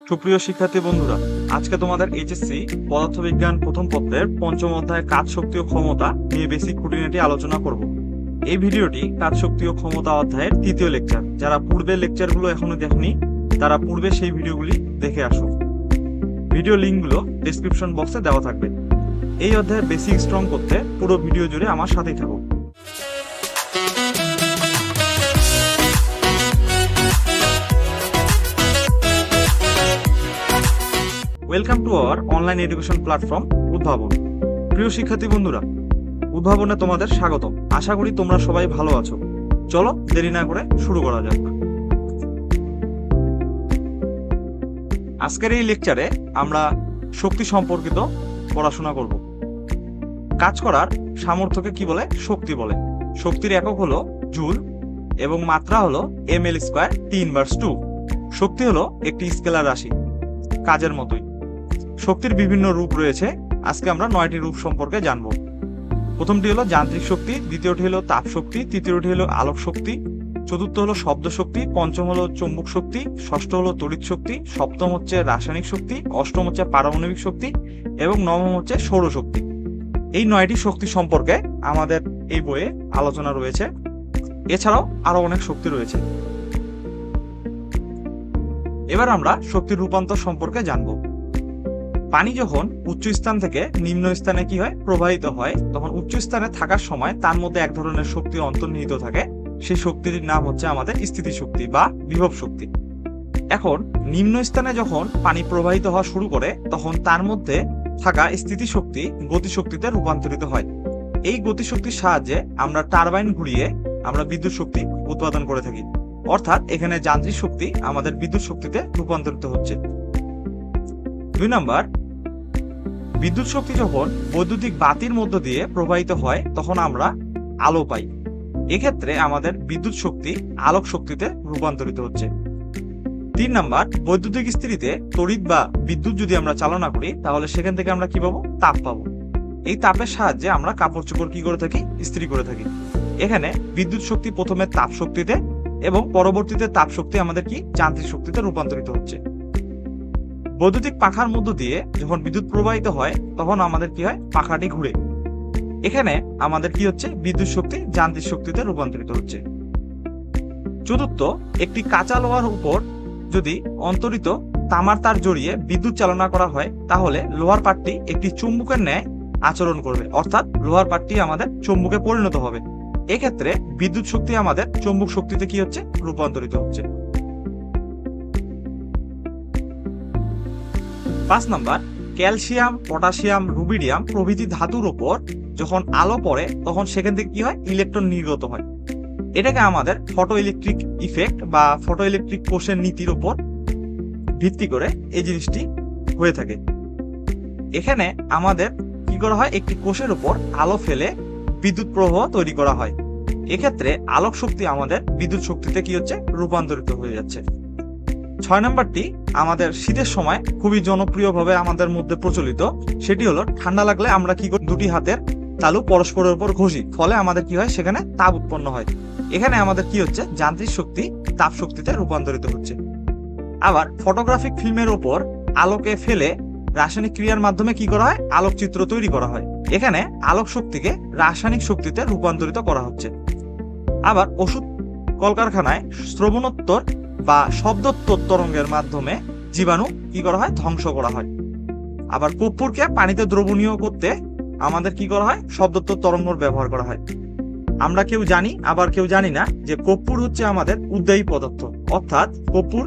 সুপ্রিয় শিক্ষার্থী বন্ধুরা, আজকে তোমাদের এইচএসসি পদার্থবিজ্ঞান প্রথম পত্রের পঞ্চম অধ্যায় কাজ শক্তি ও ক্ষমতা নিয়ে বেসিক খুঁটিনাটি আলোচনা করব। এই ভিডিওটি কাজ শক্তি ও ক্ষমতা অধ্যায়ের তৃতীয় লেকচার। যারা পূর্বের লেকচারগুলো এখনো দেখনি তারা পূর্বে সেই ভিডিওগুলি দেখে আসো। ভিডিও লিঙ্কগুলো ডেসক্রিপশন বক্সে দেওয়া থাকবে। এই অধ্যায়ের বেসিক স্ট্রং করতে পুরো ভিডিও জুড়ে আমার সাথেই থাকো। Welcome to our online education platform উদ্ভাবন। প্রিয় শিক্ষার্থী বন্ধুরা, উদ্ভাবনে তোমাদের স্বাগতম। আশা করি তোমরা সবাই ভালো আছো। চলো দেরি না করে শুরু করা যাক। আজকের এই লেকচারে আমরা শক্তি সম্পর্কিত পড়াশোনা করব। কাজ করার সামর্থ্যকে কি বলে? শক্তি বলে। শক্তির একক হলো জুল এবং মাত্রা হলো ml² T−2। শক্তি হলো একটি স্কেলার রাশি, কাজের মতোই। শক্তির বিভিন্ন রূপ রয়েছে। আজকে আমরা 9টি রূপ সম্পর্কে জানব। প্রথমটি হলো যান্ত্রিক শক্তি, দ্বিতীয়টি হলো তাপ শক্তি, তৃতীয়টি হলো আলোক শক্তি, চতুর্থ হলো শব্দ শক্তি, পঞ্চম হলো চৌম্বক শক্তি, ষষ্ঠ হলো তড়িৎ শক্তি, সপ্তম হচ্ছে রাসায়নিক শক্তি, অষ্টম হচ্ছে পারমাণবিক শক্তি এবং নবম হচ্ছে সৌরশক্তি। এই 9টি শক্তি সম্পর্কে আমাদের এই বইয়ে আলোচনা রয়েছে। এছাড়াও আরো অনেক শক্তি রয়েছে। এবার আমরা শক্তির রূপান্তর সম্পর্কে জানব। পানি যখন উচ্চ স্থান থেকে নিম্ন স্থানে কি হয়? প্রবাহিত হয়, তখন উচ্চ স্থানে থাকার সময় তার মধ্যে এক ধরনের শক্তি অন্তর্নিহিত থাকে। সেই শক্তির নাম হচ্ছে আমাদের স্থিতিশক্তি বা বিভব শক্তি। এখন নিম্ন স্থানে যখন পানি প্রবাহিত হওয়া শুরু করে তখন তার মধ্যে থাকা স্থিতিশক্তি গতিশক্তিতে রূপান্তরিত হয়। এই গতিশক্তির সাহায্যে আমরা টারবাইন ঘুরিয়ে আমরা বিদ্যুৎ শক্তি উৎপাদন করে থাকি। অর্থাৎ এখানে যান্ত্রিক শক্তি আমাদের বিদ্যুৎ শক্তিতে রূপান্তরিত হচ্ছে। 2 নাম্বার, বিদ্যুৎ শক্তি যখন বৈদ্যুতিক বাতির মধ্য দিয়ে প্রবাহিত হয় তখন আমরা আলো পাই। এক্ষেত্রে আমাদের বিদ্যুৎ শক্তি আলোক শক্তিতে রূপান্তরিত হচ্ছে। 3 নাম্বার, বৈদ্যুতিক ইস্ত্রিতে তড়িৎ বা বিদ্যুৎ যদি আমরা চালনা করি তাহলে সেখান থেকে আমরা কি পাবো? তাপ পাবো। এই তাপের সাহায্যে আমরা কাপড় চোপড় কি করে থাকি? ইস্ত্রি করে থাকি। এখানে বিদ্যুৎ শক্তি প্রথমে তাপ শক্তিতে এবং পরবর্তীতে তাপ শক্তি আমাদের কি যান্ত্রিক শক্তিতে রূপান্তরিত হচ্ছে। বৈদ্যুতিক পাখার মধ্য দিয়ে যখন বিদ্যুৎ প্রবাহিত হয় তখন আমাদের কি হয়? পাখাটি ঘুরে। এখানে আমাদের কি হচ্ছে? বিদ্যুৎ শক্তি যান্ত্রিক শক্তিতে রূপান্তরিত হচ্ছে। চতুর্থ, একটি কাঁচা লোহার উপর যদি অন্তরিত তামার তার জড়িয়ে বিদ্যুৎ চালনা করা হয় তাহলে লোহার পাতটি একটি চুম্বকের ন্যায় আচরণ করবে, অর্থাৎ লোহার পাতটি আমাদের চুম্বকে পরিণত হবে। এক্ষেত্রে বিদ্যুৎ শক্তি আমাদের চৌম্বক শক্তিতে কি হচ্ছে? রূপান্তরিত হচ্ছে। 5 নাম্বার, ক্যালসিয়াম, পটাশিয়াম, রুবিডিয়াম প্রভৃতি ধাতুর উপর যখন আলো পড়ে তখন সেখান থেকে কি হয়? ইলেকট্রন নির্গত হয়। এটাকে আমাদের ফটো ইলেকট্রিক ইফেক্ট বা ফটো ইলেকট্রিক কোষের নীতির উপর ভিত্তি করে এই জিনিসটি হয়ে থাকে। এখানে আমাদের কি করা হয়? একটি কোষের উপর আলো ফেলে বিদ্যুৎ প্রবাহ তৈরি করা হয়। এক্ষেত্রে আলোক শক্তি আমাদের বিদ্যুৎ শক্তিতে কি হচ্ছে? রূপান্তরিত হয়ে যাচ্ছে। 6 নাম্বারটি আমাদের শীতের সময় খুবই জনপ্রিয়ভাবে আমাদের মধ্যে প্রচলিত। সেটি হলো ঠান্ডা লাগলে আমরা কি করি? দুটি হাতের তালু পরস্পরের উপর ঘষি, ফলে আমাদের কি হয়? সেখানে তাপ উৎপন্ন হয়। এখানে আমাদের কি হচ্ছে? যান্ত্রিক শক্তি তাপ শক্তিতে রূপান্তরিত হচ্ছে। আবার ফটোগ্রাফিক ফিল্মের উপর আলোকে ফেলে রাসায়নিক ক্রিয়ার মাধ্যমে কি করা হয়? আলোকচিত্র তৈরি করা হয়। এখানে আলোক শক্তিকে রাসায়নিক শক্তিতে রূপান্তরিত করা হচ্ছে। আবার ওষুধ কলকারখানায় শ্রবণোত্তর বা শব্দোত্তর তরঙ্গের মাধ্যমে জীবাণু কি করা হয়? ধ্বংস করা হয়। আবার কর্পূরকে পানিতে দ্রবণীয় করতে আমাদের কি করা হয়? শব্দোত্তর তরঙ্গের ব্যবহার করা হয়। আমরা কেউ জানি আবার কেউ জানি না যে কর্পূর হচ্ছে আমাদের উদ্বায়ী পদার্থ, অর্থাৎ কর্পূর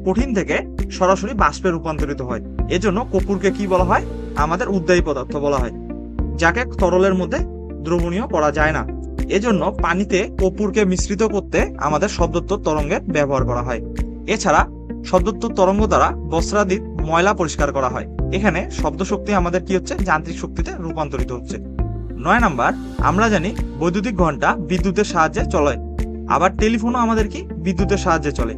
কঠিন থেকে সরাসরি বাষ্পে রূপান্তরিত হয়। এজন্য কর্পূরকে কি বলা হয়? আমাদের উদ্বায়ী পদার্থ বলা হয়, যাকে তরলের মধ্যে দ্রবণীয় করা যায় না। এজন্য পানিতে কর্পূরকে মিশ্রিত করতে আমাদের শব্দোত্তর তরঙ্গের ব্যবহার করা হয়। এছাড়া শব্দোত্তর তরঙ্গ দ্বারা বস্ত্রাদির ময়লা পরিষ্কার করা হয়। এখানে শব্দ শক্তি আমাদের কি হচ্ছে? যান্ত্রিক শক্তিতে রূপান্তরিত হচ্ছে। 9 নাম্বার, আমরা জানি বৈদ্যুতিক ঘন্টা বিদ্যুতের সাহায্যে চলে, আবার টেলিফোনও আমাদের কি বিদ্যুতের সাহায্যে চলে।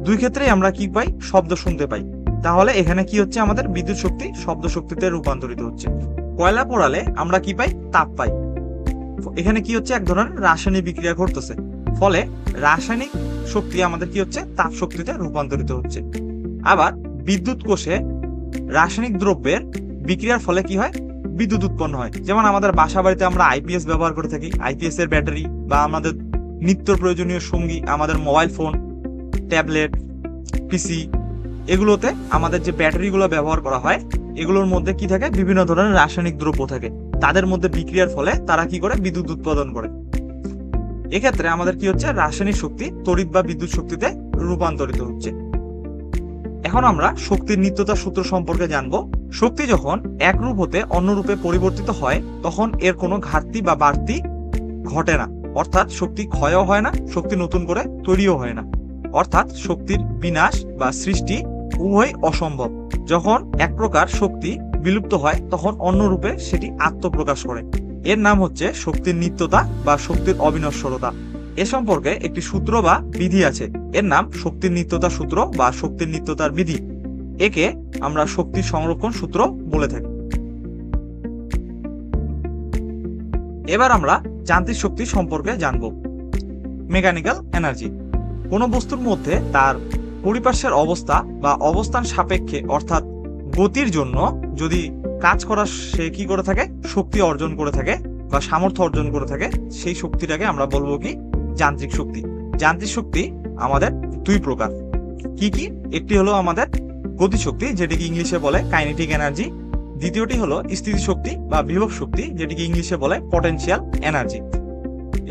দুই ক্ষেত্রেই আমরা কি পাই? শব্দ শুনতে পাই। তাহলে এখানে কি হচ্ছে? আমাদের বিদ্যুৎ শক্তি শব্দ শক্তিতে রূপান্তরিত হচ্ছে। কয়লা পোড়ালে আমরা কি পাই? তাপ পাই। এখানে কি হচ্ছে? এক ধরনের রাসায়নিক বিক্রিয়া ঘটতেছে, ফলে রাসায়নিক শক্তি আমাদের কি হচ্ছে? তাপ শক্তিতে রূপান্তরিত হচ্ছে। আবার বিদ্যুৎ কোষে রাসায়নিক দ্রব্যের বিক্রিয়ার ফলে কি হয়, বিদ্যুৎ উৎপন্ন হয়। যেমন আমাদের বাসা বাড়িতে আমরা আইপিএস ব্যবহার করে থাকি, আইপিএস এর ব্যাটারি বা আমাদের নিত্য প্রয়োজনীয় সঙ্গী আমাদের মোবাইল ফোন, ট্যাবলেট, পিসি, এগুলোতে আমাদের যে ব্যাটারিগুলো ব্যবহার করা হয় এগুলোর মধ্যে কি থাকে, বিভিন্ন ধরনের রাসায়নিক দ্রব্য থাকে। তাদের মধ্যে বিক্রিয়ার ফলে তারা কি করে, বিদ্যুৎ উৎপাদন করে। এক্ষেত্রে আমাদের কি হচ্ছে, রাসায়নিক শক্তি তড়িৎ বা বিদ্যুৎ শক্তিতে রূপান্তরিত হচ্ছে। এখন আমরা শক্তির নিত্যতার সূত্র সম্পর্কে জানবো। শক্তি যখন এক রূপ হতে অন্য রূপে পরিবর্তিত হয় তখন এর কোনো ঘাটতি বা বাড়তি ঘটে না, অর্থাৎ শক্তি ক্ষয়ও হয় না, শক্তি নতুন করে তৈরিও হয় না। অর্থাৎ শক্তির বিনাশ বা সৃষ্টি উভয় অসম্ভব। যখন এক প্রকার শক্তি বিলুপ্ত হয় তখন অন্য রূপে সেটি আত্মপ্রকাশ করে। এর নাম হচ্ছে শক্তির নিত্যতা বা শক্তির অবিনশ্বরতা। এ সম্পর্কে একটি সূত্র বা বিধি আছে, এর নাম শক্তির নিত্যতা সূত্র বা শক্তির নিত্যতার বিধি। একে আমরা শক্তি সংরক্ষণ সূত্র বলে থাকি। এবার আমরা যান্ত্রিক শক্তি সম্পর্কে জানব। মেকানিক্যাল এনার্জি কোন বস্তুর মধ্যে তার পরিপার্শ্বের অবস্থা বা অবস্থান সাপেক্ষে অর্থাৎ গতির জন্য যদি কাজ করা সে কি করে থাকে, শক্তি অর্জন করে থাকে বা সামর্থ্য অর্জন করে থাকে, সেই শক্তিটাকে আমরা বলবো কি, যান্ত্রিক শক্তি। যান্ত্রিক শক্তি আমাদের দুই প্রকার। কি কি? একটি হলো আমাদের গতিশক্তি, যেটিকে ইংলিশে বলে কাইনেটিক এনার্জি। দ্বিতীয়টি হলো স্থিতিশক্তি বা বিভব শক্তি, যেটিকে ইংলিশে বলে পটেনশিয়াল এনার্জি।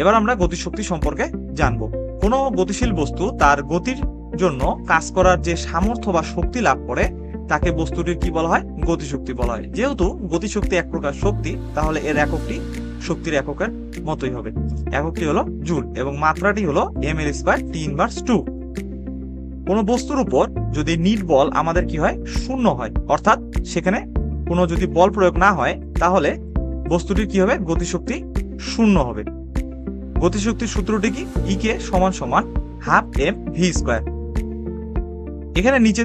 এবার আমরা গতিশক্তি সম্পর্কে জানবো। কোনো গতিশীল বস্তু তার গতির জন্য কাজ করার যে সামর্থ্য বা শক্তি লাভ করে তাকে বস্তুটির কি বলা হয়, গতিশক্তি বলা হয়। যেহেতু গতিশক্তি এক প্রকার শক্তি, তাহলে এর এককটি শক্তির এককের মতোই হবে। এককটি হলো জুল এবং মাত্রাটি হলো ml/T⁻²। কোনো বস্তুর উপর যদি নিট বল আমাদের কি হয়, শূন্য হয়, অর্থাৎ সেখানে কোনো যদি বল প্রয়োগ না হয় তাহলে বস্তুটির কি হবে, গতিশক্তি শূন্য হবে। গতিশক্তির সূত্রটি কি, ইকে সমান সমান ½ mv²। এখানে নিচে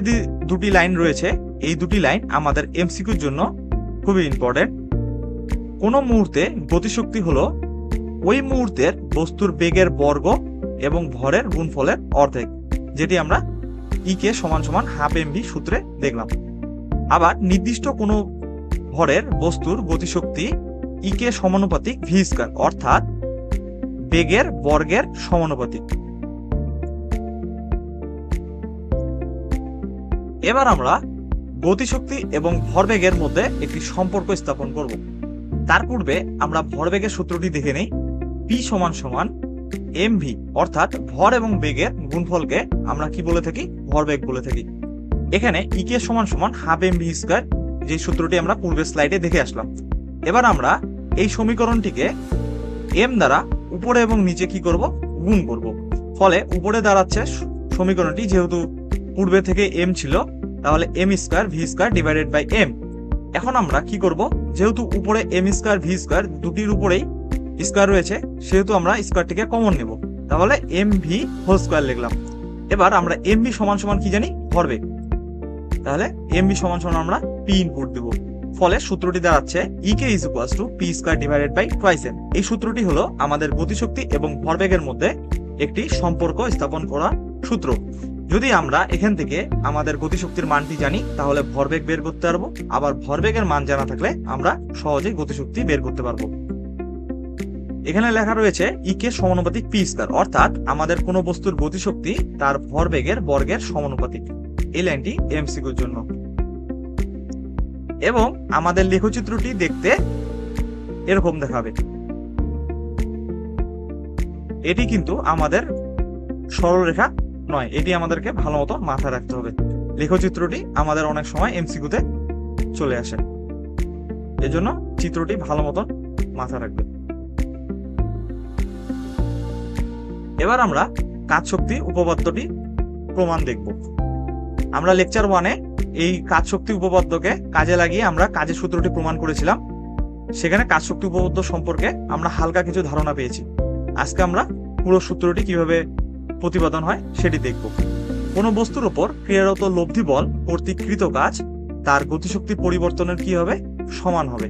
দুটি লাইন রয়েছে, এই দুটি লাইন আমাদের এমসিকিউর জন্য খুবই ইম্পর্টেন্ট। কোন মুহূর্তে গতিশক্তি হলো ওই মুহূর্তের বস্তুর বেগের বর্গ এবং ভরের গুণফলের অর্ধেক, যেটি আমরা ইকে সমান সমান ½ mv সূত্রে দেখলাম। আবার নির্দিষ্ট কোনো ভরের বস্তুর গতিশক্তি ইকে সমানুপাতিক v², অর্থাৎ বেগের বর্গের সমানুপাতিক। এবার আমরা গতিশক্তি এবং ভরবেগের মধ্যে একটি সম্পর্ক স্থাপন করব। তার পূর্বে আমরা ভরবেগের সূত্রটি দেখে নেই। p সমান সমান mv, অর্থাৎ ভর এবং বেগের গুণফলকে আমরা কি বলে থাকি, ভরবেগ বলে থাকি। এখানে ইকে সমান সমান ½ mv², যে সূত্রটি আমরা পূর্বের স্লাইডে দেখে আসলাম। এবার আমরা এই সমীকরণটিকে m দ্বারা উপরে এবং নিচে কি করব, গুণ করব। ফলে উপরে দাঁড়াচ্ছে সমীকরণটি, যেহেতু পূর্বে থেকে m ছিল, তাহলে m²v²/m। এখন আমরা কি করব, যেহেতু উপরে m²v² দুটির উপরেই স্কয়ার রয়েছে, সেহেতু আমরা স্কয়ারটিকে কমন নেব, তাহলে mv² লিখলাম। এবার আমরা mv সমান সমান কি জানি, ভরবেগ। তাহলে mv সমান সমান আমরা p ইনপুট দেব। ফলে সূত্রটি দাঁড়াচ্ছে ইকে p²/2m। এই সূত্রটি হলো আমাদের গতিশক্তি এবং ভরবেগের মধ্যে একটি সম্পর্ক স্থাপন করা সূত্র। যদি আমরা এখান থেকে আমাদের গতিশক্তির মানটি জানি তাহলে ভরবেগ বের করতে পারবো, আবার ভরবেগের মান জানা থাকলে আমরা সহজেই গতিশক্তি বের করতে পারবো। এখানে লেখা রয়েছে ইকে সমানুপাতিক p², অর্থাৎ আমাদের কোনো বস্তুর গতিশক্তি তার ভরবেগের বর্গের সমানুপাতিক। এই লাইনটি এমসিকিউর জন্য। এবং আমাদের লেখচিত্রটি দেখতে এরকম দেখাবে। এটি কিন্তু আমাদের সরলরেখা নয়, এটি আমাদেরকে ভালো মতো মাথায় রাখতে হবে। লেখচিত্রটি আমাদের অনেক সময় এমসিকিউতে চলে আসে, এজন্য চিত্রটি ভালো মতো মাথায় রাখবে। এবার আমরা কাজ শক্তি উপপাদ্যটি প্রমাণ দেখব। আমরা লেকচার 1-এ এই কাজ শক্তি উপপাদ্যকে কাজে লাগিয়ে আমরা কাজের সূত্রটি প্রমাণ করেছিলাম। সেখানে কাজ শক্তি উপপাদ্য সম্পর্কে আমরা হালকা কিছু ধারণা পেয়েছি। আজকে আমরা পুরো সূত্রটি কিভাবে প্রতিপাদন হয় সেটি দেখব। কোনো বস্তুর উপর ক্রিয়ারত লব্ধি বল কর্তৃক কৃত কাজ তার গতিশক্তি পরিবর্তনের কি হবে, সমান হবে।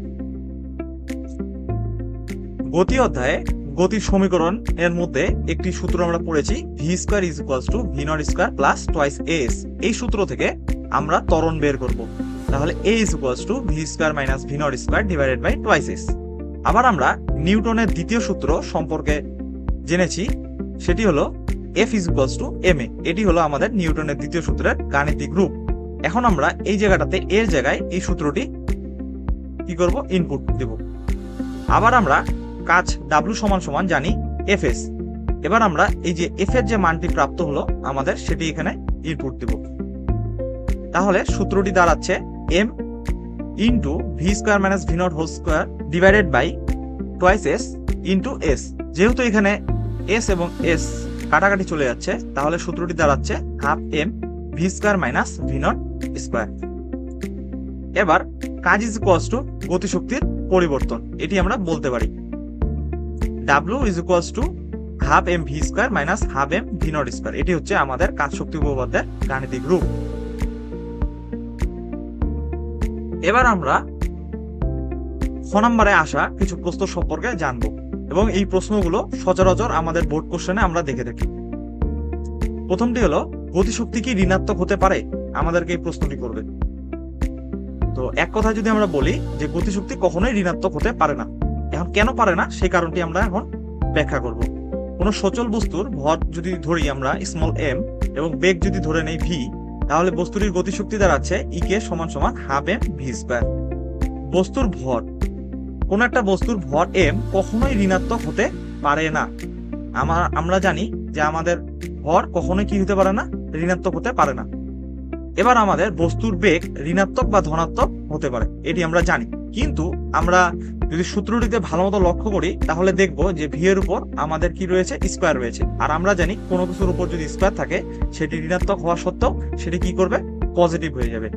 গতি অধ্যায়ে গতির সমীকরণ এর মধ্যে একটি সূত্র আমরা পড়েছি, v² = v0² + 2as। এই সূত্র থেকে আমরা ত্বরণ বের করব। তাহলে a is equals to V square minus V not square divided by twice S. আবার আমরা নিউটনের দ্বিতীয় সূত্র সম্পর্কে জেনেছি, সেটি হলো F is equals to M A. এটি হলো আমাদের নিউটনের দ্বিতীয় সূত্রের গাণিতিক রূপ। এখন আমরা এই জায়গাটাতে এর জায়গায় এই সূত্রটি কি করব, ইনপুট দেব। আবার আমরা কাজ ডাব্লিউ সমান সমান জানি এফ এস। এবার আমরা এই যে এফ এর যে মানটি প্রাপ্ত হলো আমাদের, সেটি এখানে ইনপুট দেব। তাহলে সূত্রটি দাঁড়াচ্ছে M into V square minus V not whole square divided by twice S into S. যেহেতু এখানে এস এবং এস কাটাকাটি চলে যাচ্ছে, তাহলে সূত্রটি দাঁড়াচ্ছে half M V square minus V not square. এবার কাজ ইজ ইকুয়ালস টু গতিশক্তির পরিবর্তন, এটি আমরা বলতে পারি W is equals to half M V square minus half M V not square. এটি হচ্ছে আমাদের কাজ শক্তি উপপাদ্যের গাণিতিক রূপ। এবার আমরা খ নম্বরে আসা কিছু প্রশ্ন সম্পর্কে জানবো, এবং এই প্রশ্নগুলো সচরাচর আমাদের বোর্ড কোশ্চেনে আমরা দেখে থাকি। প্রথমটি হলো, গতিশক্তি কি ঋণাত্মক হতে পারে? আমাদেরকে এই প্রশ্নটি করবে। তো এক কথা যদি আমরা বলি যে গতিশক্তি কখনোই ঋণাত্মক হতে পারে না। এখন কেন পারে না সেই কারণটি আমরা এখন ব্যাখ্যা করব। কোন সচল বস্তুর ভর যদি ধরি আমরা স্মল এম এবং বেগ যদি ধরে নেই ভি, তাহলে বস্তুটির গতিশক্তি দাঁড়াচ্ছে ই কে সমান সমান হাফ এম ভি স্কয়ার। বস্তুর ভর, কোন একটা বস্তুর ভর এম কখনোই ঋণাত্মক হতে পারে না। আমরা জানি যে আমাদের ভর কখনোই কি হতে পারে না, ঋণাত্মক হতে পারে না। এবার আমাদের বস্তুর বেগ ঋণাত্মক বা ধনাত্মক হতে পারে, এটি আমরা জানি। কিন্তু আমরা যদি সূত্রটিতে ভালো মতো লক্ষ্য করি, তাহলে দেখবো যে ভি এর উপর আমাদের কি রয়েছে, স্কয়ার রয়েছে। আর আমরা জানি কোনো কিছুর উপর যদি স্কয়ার থাকে, সেটি ঋণাত্মক হওয়া সত্ত্বেও সেটি কি করবে, পজিটিভ হয়ে যাবে।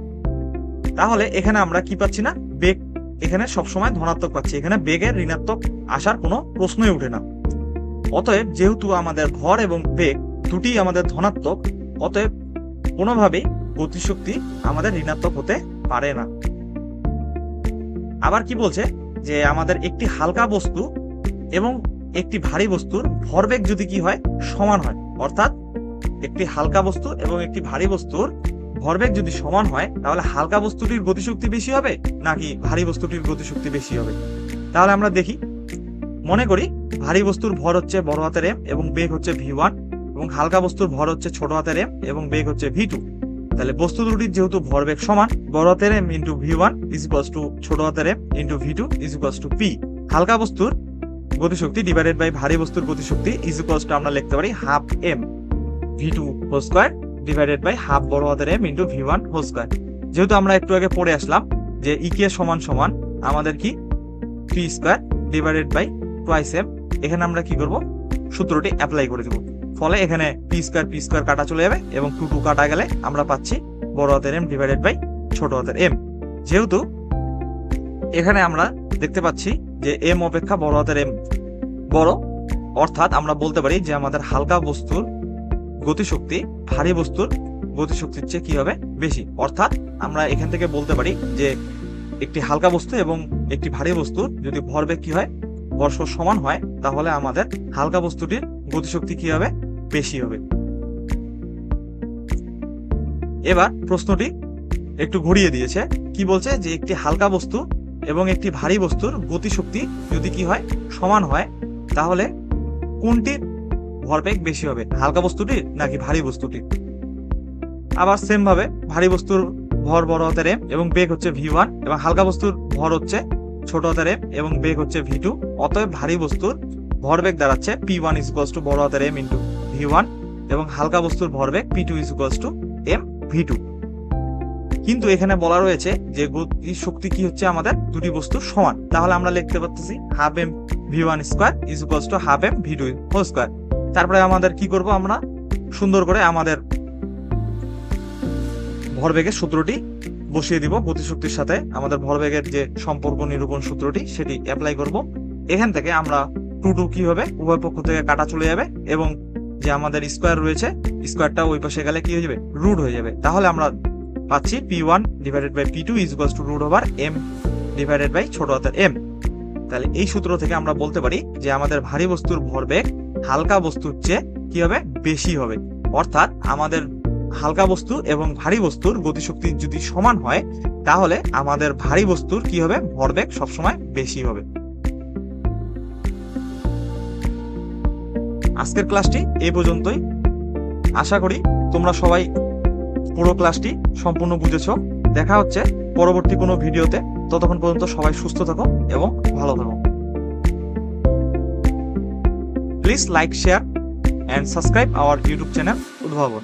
তাহলে এখানে আমরা কি পাচ্ছি না, বেগ এখানে সবসময় ধনাত্মক পাচ্ছি, এখানে বেগের ঋণাত্মক আসার কোনো প্রশ্নই ওঠে না। অতএব যেহেতু আমাদের ভর এবং বেগ দুটি আমাদের ধনাত্মক, অতএব কোনোভাবেই গতিশক্তি আমাদের ঋণাত্মক হতে পারে না। আবার কি বলছে যে আমাদের একটি হালকা বস্তু এবং একটি ভারী বস্তুর ভরবেগ যদি কি হয়, সমান হয়, অর্থাৎ একটি হালকা বস্তু এবং একটি ভারী বস্তুর ভরবেগ যদি সমান হয়, তাহলে হালকা বস্তুটির গতিশক্তি বেশি হবে নাকি ভারী বস্তুটির গতিশক্তি বেশি হবে? তাহলে আমরা দেখি, মনে করি ভারী বস্তুর ভর হচ্ছে বড় হাতের এম এবং বেগ হচ্ছে ভি1, এবং হালকা বস্তুর ভর হচ্ছে ছোট হাতের এম এবং বেগ হচ্ছে ভি2। তাহলে বস্তু দুটির যেহেতু ভরবেগ সমান, বড় হাতের M into V one is equals to ছোট হাতের M into V two is equals to P. হালকা বস্তুর গতিশক্তি ডিভাইডেড বাই ভারী বস্তুর গতিশক্তি ইজ ইকুয়ালস টু আমরা লিখতে পারি half M V two whole square divided by half বড় হাতের M into V one whole square. যেহেতু আমরা একটু আগে পড়ে আসলাম যে ই কে সমান সমান আমাদের কি P square divided by twice M, এখানে আমরা কি করব, সূত্রটি অ্যাপ্লাই করে দেব। ফলে এখানে পি স্কয়ার কাটা চলে যাবে এবং টু টু কাটা গেলে আমরা পাচ্ছি বড় হাতের এম ডিভাইডেড বাই ছোট হাতের এম। যেহেতু এখানে আমরা দেখতে পাচ্ছি যে এম অপেক্ষা বড় হাতের এম বড়, অর্থাৎ আমরা বলতে পারি যে আমাদের হালকা বস্তুর গতিশক্তি ভারী বস্তুর গতিশক্তির চেয়ে কি হবে, বেশি। অর্থাৎ আমরা এখান থেকে বলতে পারি যে একটি হালকা বস্তু এবং একটি ভারী বস্তুর যদি ভরবেগ কি হয়, পরস্পর সমান হয়, তাহলে আমাদের হালকা বস্তুটির গতিশক্তি কি হবে, বেশি হবে। এবার প্রশ্নটি একটু ঘুরিয়ে দিয়েছে, কি বলছে যে একটি হালকা বস্তু এবং একটি ভারী বস্তুর গতিশক্তি যদি কি হয়, সমান হয়, তাহলে কোনটির ভরবেগ বেশি হবে, হালকা বস্তুটির নাকি ভারী বস্তুটির? আবার সেম ভাবে ভারী বস্তুর ভর বড় হাতের এম এবং বেগ হচ্ছে ভি1, এবং হালকা বস্তুর ভর হচ্ছে ছোট হাতের এম এবং বেগ হচ্ছে ভি2। অতএব ভারী বস্তুর ভরবেগ দাঁড়াচ্ছে পি1 ইজ ইকুয়ালস টু বড় হাতের এম ইন্টু ভি1 এবং হালকা বস্তুর ভরবেগ পি2 ইজ ইকুয়ালস টু এম ভি2। কিন্তু এখানে বলা রয়েছে যে গতি শক্তি কি হচ্ছে আমাদের দুটি বস্তুর সমান, তাহলে আমরা লিখতে পারতেছি half M V one square is equals to half M V two whole square. তারপরে আমাদের কি করব, আমরা সুন্দর করে আমাদের ভরবেগের সূত্রটি বসিয়ে দিব, গতিশক্তির সাথে আমাদের ভরবেগের যে সম্পর্ক নিরূপণ সূত্রটি সেটি অ্যাপ্লাই করব। এখান থেকে আমরা টু টু কি হবে, উভয় পক্ষ থেকে কাটা চলে যাবে এবং যে আমাদের স্কয়ার রয়েছে, স্কয়ারটা ওই পাশে গেলে কি হয়ে যাবে, রুট হয়ে যাবে। তাহলে আমরা পাচ্ছি পি1 ডিভাইডেড বাই পি2 is equals to root over M divided by ছোট হাতের এম। তাহলে এই সূত্র থেকে আমরা বলতে পারি যে আমাদের ভারী বস্তুর ভরবেগ হালকা বস্তুর চেয়ে কি হবে, বেশি হবে। অর্থাৎ আমাদের হালকা বস্তু এবং ভারী বস্তুর গতিশক্তি যদি সমান হয় তাহলে আমাদের ভারী বস্তুর কি হবে, ভরবেগ সবসময় বেশি হবে। আজকের ক্লাসটি এই পর্যন্তই। আশা করি তোমরা সবাই পুরো ক্লাসটি সম্পূর্ণ বুঝেছো। দেখা হচ্ছে পরবর্তী কোনো ভিডিওতে। ততক্ষণ পর্যন্ত সবাই সুস্থ থাকো এবং ভালো থাকো। Please like, share and subscribe our YouTube channel উদ্ভাবন।